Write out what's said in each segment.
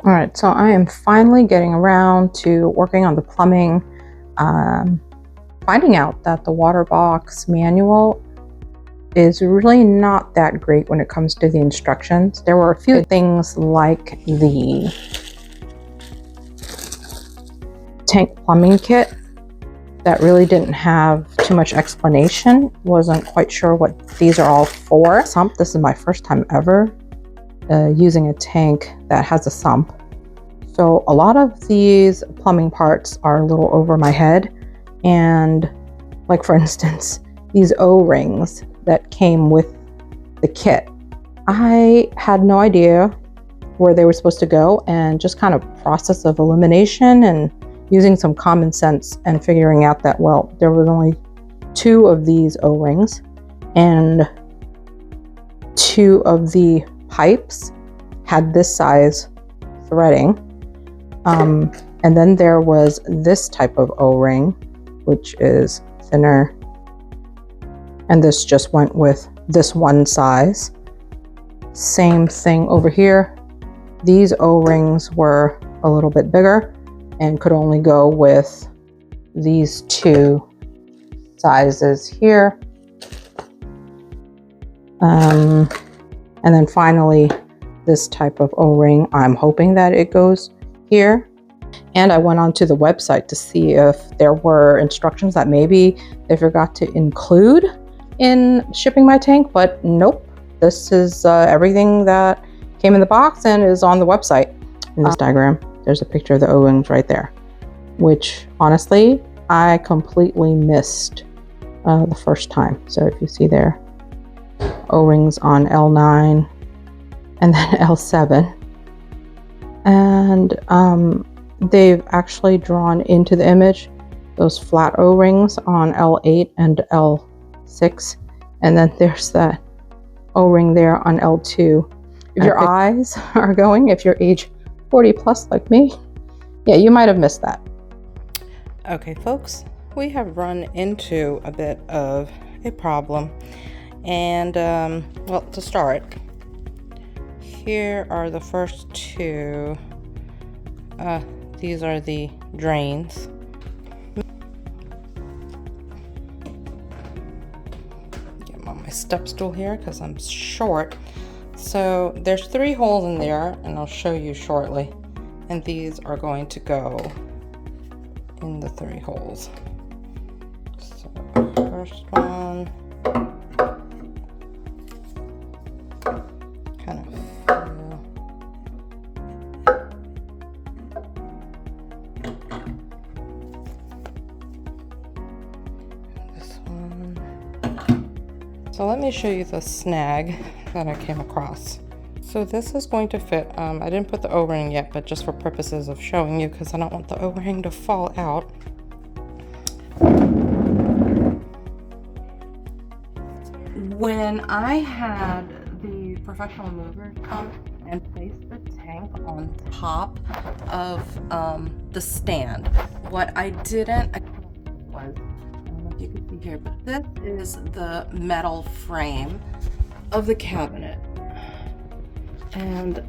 All right, so I am finally getting around to working on the plumbing, finding out that the water box manual is really not that great when it comes to the instructions. There were a few things like the tank plumbing kit that really didn't have too much explanation. Wasn't quite sure what these are all for. Sump, this is my first time ever using a tank that has a sump. So a lot of these plumbing parts are a little over my head. And like for instance, these O-rings that came with the kit. I had no idea where they were supposed to go, and just kind of process of elimination and using some common sense and figuring out that, well, there was only 2 of these O-rings and 2 of the pipes had this size threading. And then there was this type of O-ring, which is thinner. And this just went with this one size. Same thing over here. These O-rings were a little bit bigger and could only go with these 2 sizes here. And then finally, this type of O-ring, I'm hoping that it goes here. And I went onto the website to see if there were instructions that maybe they forgot to include in shipping my tank, but nope. This is everything that came in the box and is on the website. In this diagram, there's a picture of the O-rings right there, which honestly, I completely missed the first time. So if you see there, O-rings on L9 and then L7. And they've actually drawn into the image those flat O-rings on L8 and L6. And then there's that O-ring there on L2. If your eyes are going, if you're age 40 plus like me, yeah, you might have missed that. Okay, folks, we have run into a bit of a problem. And, well, to start, here are the first 2. These are the drains. Get them on my step stool here because I'm short. So there's 3 holes in there, and I'll show you shortly. And these are going to go in the 3 holes. So first one, kind of this one. So let me show you the snag that I came across. So this is going to fit. I didn't put the O-ring yet, but just for purposes of showing you, because I don't want the O-ring to fall out. When I had the professional mover come and place the tank on top of the stand, what I didn't was, I don't know if you can see here, but this is the metal frame of the cabinet. And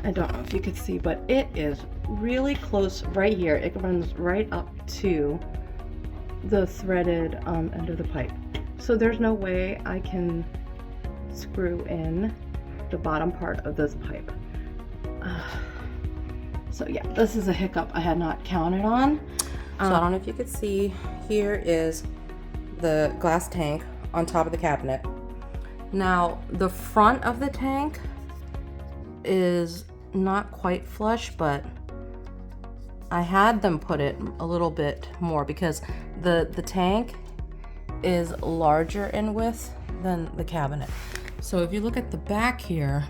I don't know if you can see, but it is really close right here. It runs right up to the threaded end of the pipe. So there's no way I can screw in the bottom part of this pipe. So yeah, this is a hiccup I had not counted on. So I don't know if you could see, here is the glass tank on top of the cabinet. Now the front of the tank is not quite flush, but I had them put it a little bit more because the tank is larger in width than the cabinet. So if you look at the back here,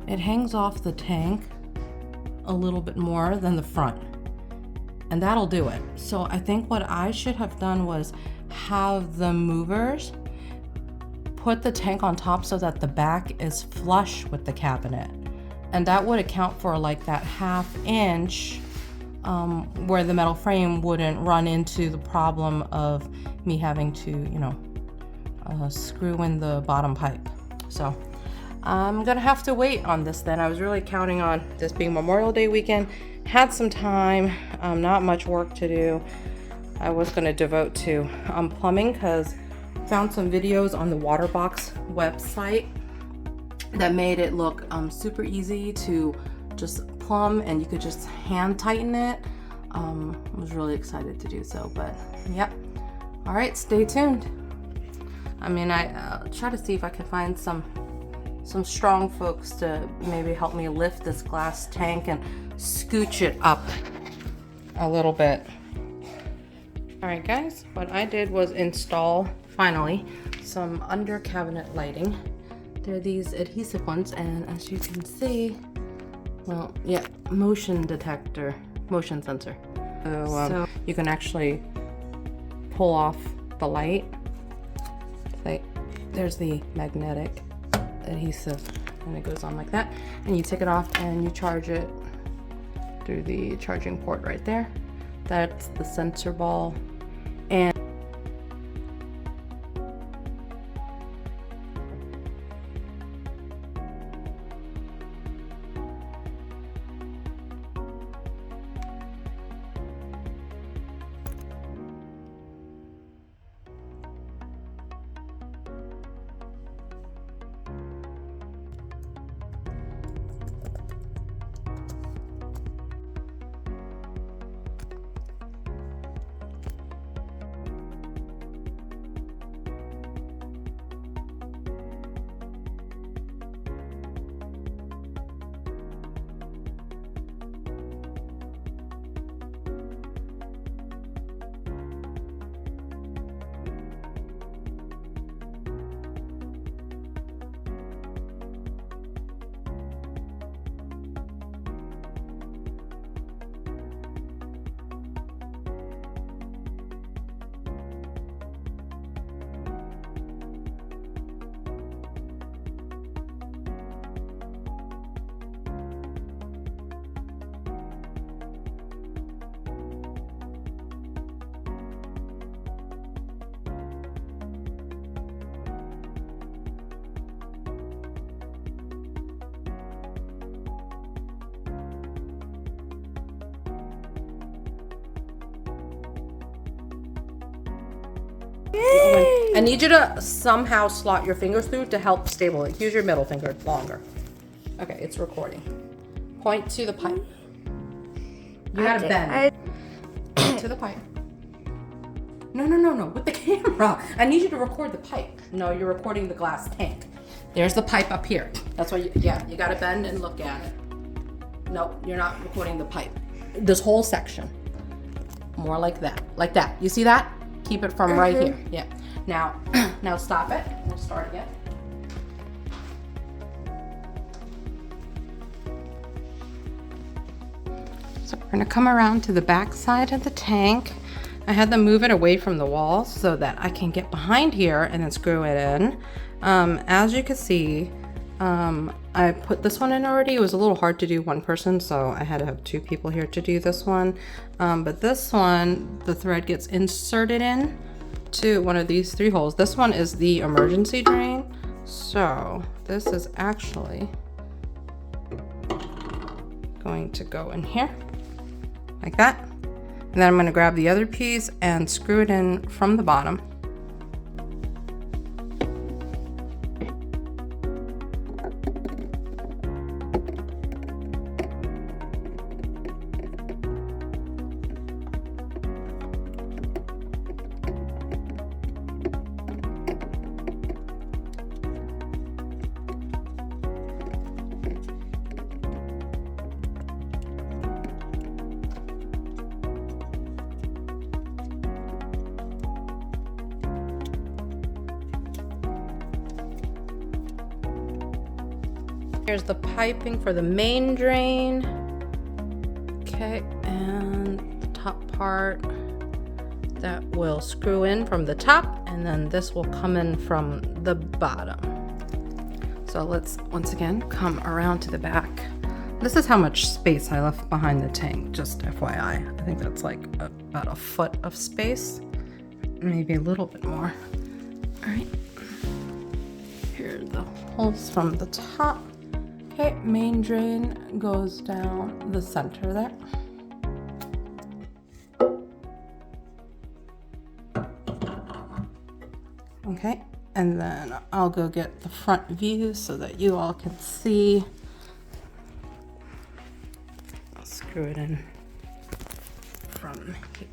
it hangs off the tank a little bit more than the front, and that'll do it. So I think what I should have done was have the movers put the tank on top so that the back is flush with the cabinet, and that would account for like that 1/2 inch where the metal frame wouldn't run into the problem of me having to, screw in the bottom pipe. So I'm gonna have to wait on this then. I was really counting on this being Memorial Day weekend. Had some time, not much work to do. I was gonna devote to plumbing because found some videos on the Waterbox website that made it look super easy to just plumb, and you could just hand tighten it. I was really excited to do so, but yep. All right, stay tuned. I mean, I'll try to see if I can find some strong folks to maybe help me lift this glass tank and scooch it up a little bit. All right, guys, what I did was install, finally, some under cabinet lighting. They're these adhesive ones, and as you can see, well, yeah, motion detector, motion sensor. So you can actually pull off the light. Like, there's the magnetic adhesive, and it goes on like that, and you take it off and you charge it through the charging port right there. That's the sensor ball. And I need you to somehow slot your fingers through to help stabilize. Use your middle finger longer. Okay, it's recording. Point to the pipe. You gotta bend to the pipe. No, with the camera. I need you to record the pipe. No, you're recording the glass tank. There's the pipe up here. That's why you gotta bend and look at it. No, you're not recording the pipe. This whole section. More like that. Like that. You see that? Keep it from right here. Yeah. Now stop it. We'll start again. So we're gonna come around to the back side of the tank. I had to move it away from the wall so that I can get behind here and then screw it in. As you can see, I put this one in already. It was a little hard to do one person, so I had to have two people here to do this one. But this one, the thread gets inserted in to one of these three holes. This one is the emergency drain. So this is actually going to go in here like that. And then I'm going to grab the other piece and screw it in from the bottom. Here's the piping for the main drain. Okay, and the top part that will screw in from the top, and then this will come in from the bottom. So let's once again come around to the back. This is how much space I left behind the tank, just FYI. I think that's like about a foot of space, maybe a little bit more. All right, here's the the holes from the top. Okay, main drain goes down the center there. Okay, and then I'll go get the front view so that you all can see. I'll screw it in from here.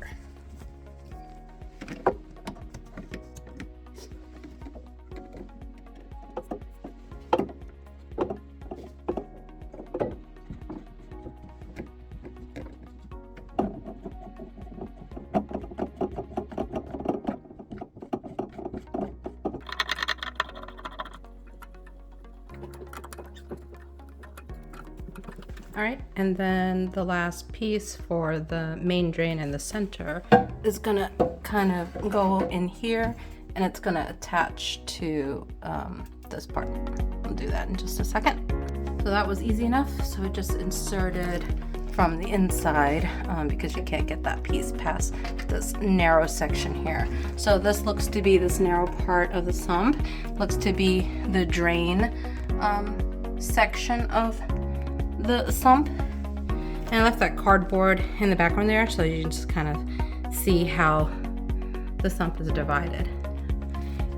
All right, and then the last piece for the main drain in the center is gonna kind of go in here, and it's gonna attach to this part. I'll do that in just a second. So that was easy enough. So it just inserted from the inside because you can't get that piece past this narrow section here. So this looks to be this narrow part of the sump, looks to be the drain section of the sump, and I left that cardboard in the background there so you can just kind of see how the sump is divided.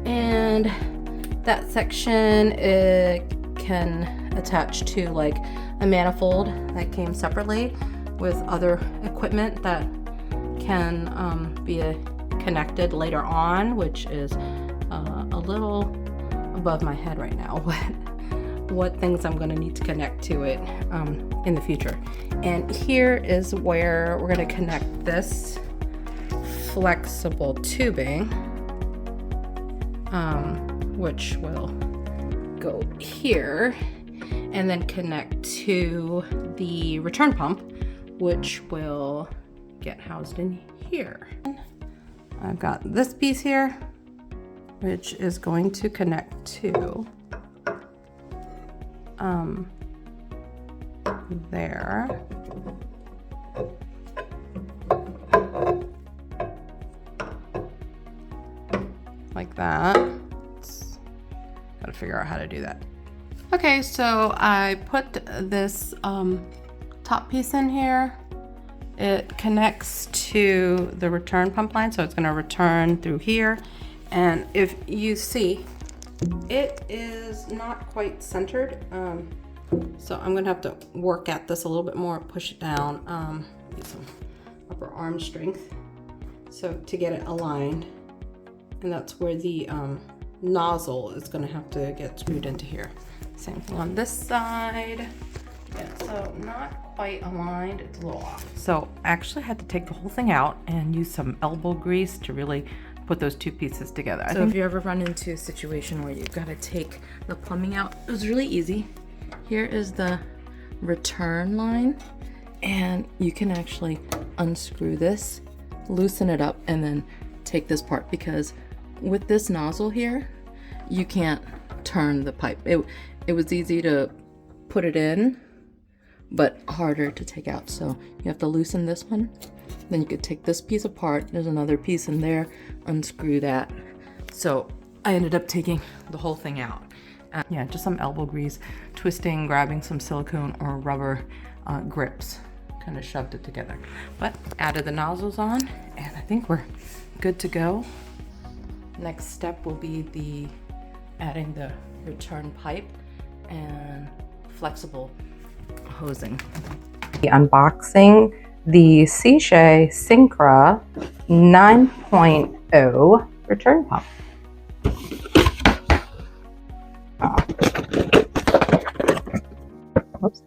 And that section, it can attach to like a manifold that came separately with other equipment that can be connected later on, which is a little above my head right now. What things I'm going to need to connect to it in the future. And here is where we're going to connect this flexible tubing, which will go here and then connect to the return pump, which will get housed in here. I've got this piece here, which is going to connect to there. Like that. Gotta figure out how to do that. Okay, so I put this top piece in here. It connects to the return pump line, so it's gonna return through here. And if you see, it is not quite centered. So I'm gonna have to work at this a little bit more, push it down, need some upper arm strength. So to get it aligned, and that's where the nozzle is gonna have to get screwed into here. Same thing on this side. Yeah, so not quite aligned, it's a little off. So I actually had to take the whole thing out and use some elbow grease to really put those two pieces together. So if you ever run into a situation where you've got to take the plumbing out, it was really easy. Here is the return line, and you can actually unscrew this, loosen it up, and then take this part, because with this nozzle here, you can't turn the pipe. It was easy to put it in, but harder to take out. So you have to loosen this one. Then you could take this piece apart. There's another piece in there, unscrew that. So I ended up taking the whole thing out. Yeah, just some elbow grease, twisting, grabbing some silicone or rubber grips, kind of shoved it together. But added the nozzles on, and I think we're good to go. Next step will be adding the return pipe and flexible hosing. Unboxing the Seashay Syncra 9.0 return pump. Whoops.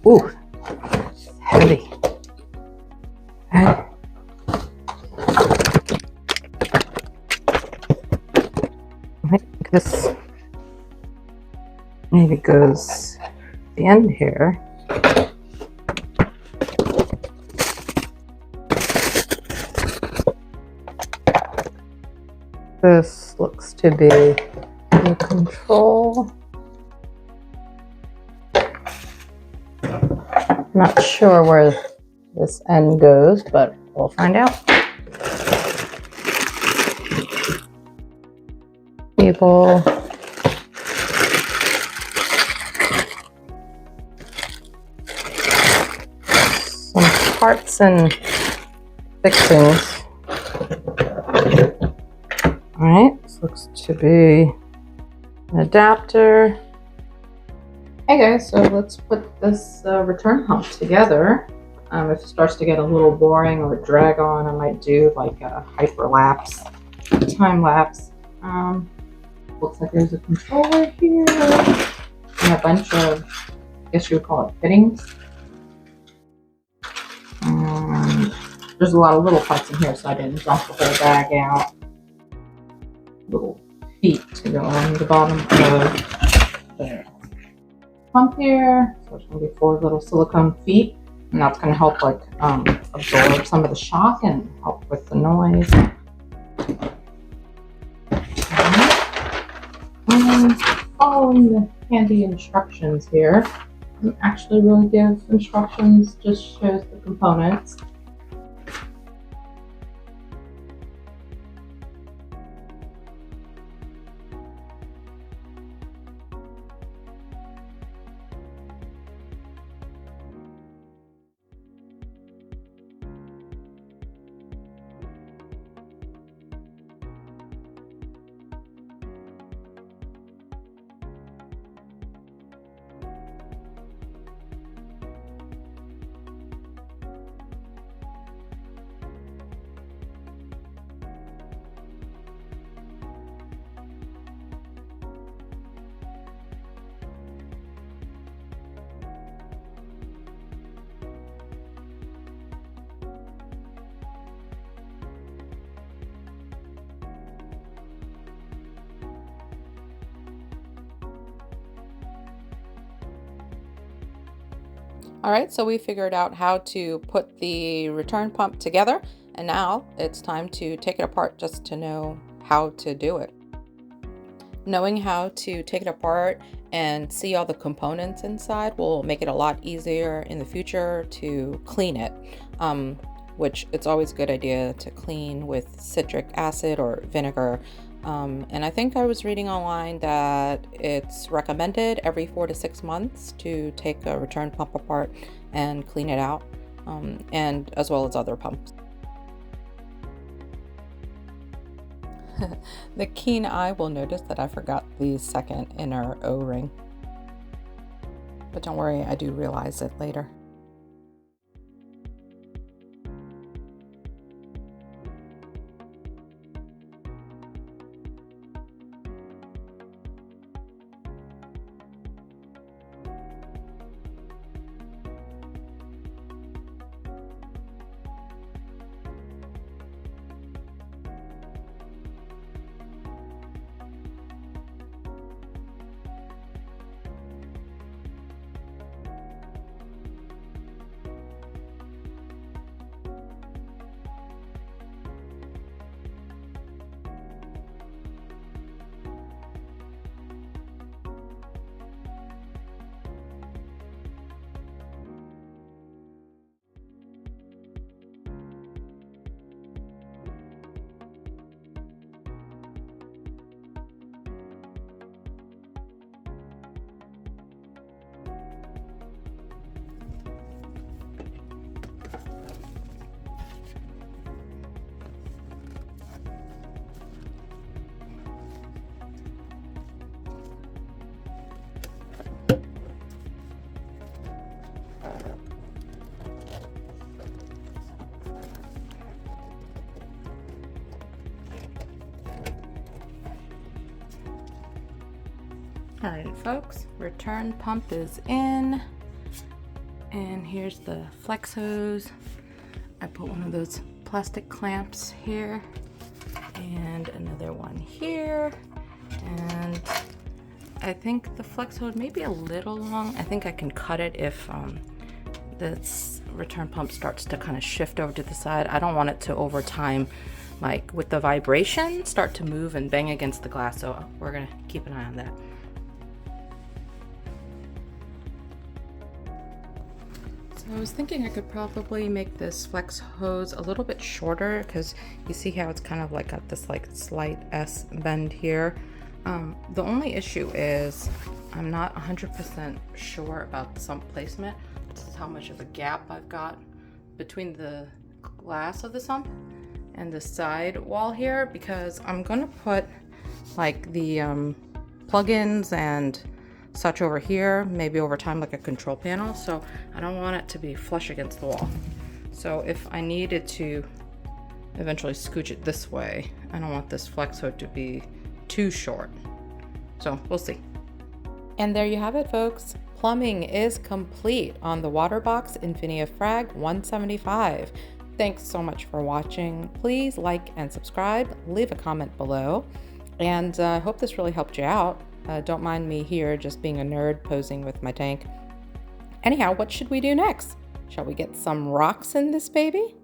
Ooh, heavy. I think this maybe goes at the end here. This looks to be the control. I'm not sure where this end goes, but we'll find out. Cable. Some parts and fixings. Alright, this looks to be an adapter. Hey guys, so let's put this return pump together. If it starts to get a little boring or drag on, I might do like a hyperlapse, time lapse. Looks like there's a controller here and a bunch of, I guess you would call it fittings. There's a lot of little parts in here, so I didn't dump the whole bag out. Little feet to go on the bottom of the pump here. So there's going to be 4 little silicone feet, and that's going to help like absorb some of the shock and help with the noise. And following the handy instructions here, doesn't actually really give instructions, just shows the components. All right, so we figured out how to put the return pump together, and now it's time to take it apart just to know how to do it. Knowing how to take it apart and see all the components inside will make it a lot easier in the future to clean it, which it's always a good idea to clean with citric acid or vinegar. And I think I was reading online that it's recommended every 4 to 6 months to take a return pump apart and clean it out, and as well as other pumps. The keen eye will notice that I forgot the second inner O-ring, but don't worry, I do realize it later. All right, folks, return pump is in, and here's the flex hose. I put one of those plastic clamps here and another one here, and I think the flex hose may be a little long. I think I can cut it if this return pump starts to kind of shift over to the side. I don't want it to over time, like with the vibration, start to move and bang against the glass, so we're gonna keep an eye on that. So I was thinking I could probably make this flex hose a little bit shorter because you see how it's kind of like got this like slight S bend here. The only issue is I'm not 100% sure about the sump placement. This is how much of a gap I've got between the glass of the sump and the side wall here, because I'm gonna put like the plugins and such over here, maybe over time like a control panel, so I don't want it to be flush against the wall. So if I needed to eventually scooch it this way, I don't want this flex hook to be too short. So we'll see. And there you have it, folks. Plumbing is complete on the Waterbox Infinia Frag 175. Thanks so much for watching. Please like and subscribe, leave a comment below, and I hope this really helped you out. Don't mind me here just being a nerd posing with my tank. Anyhow, what should we do next? Shall we get some rocks in this baby?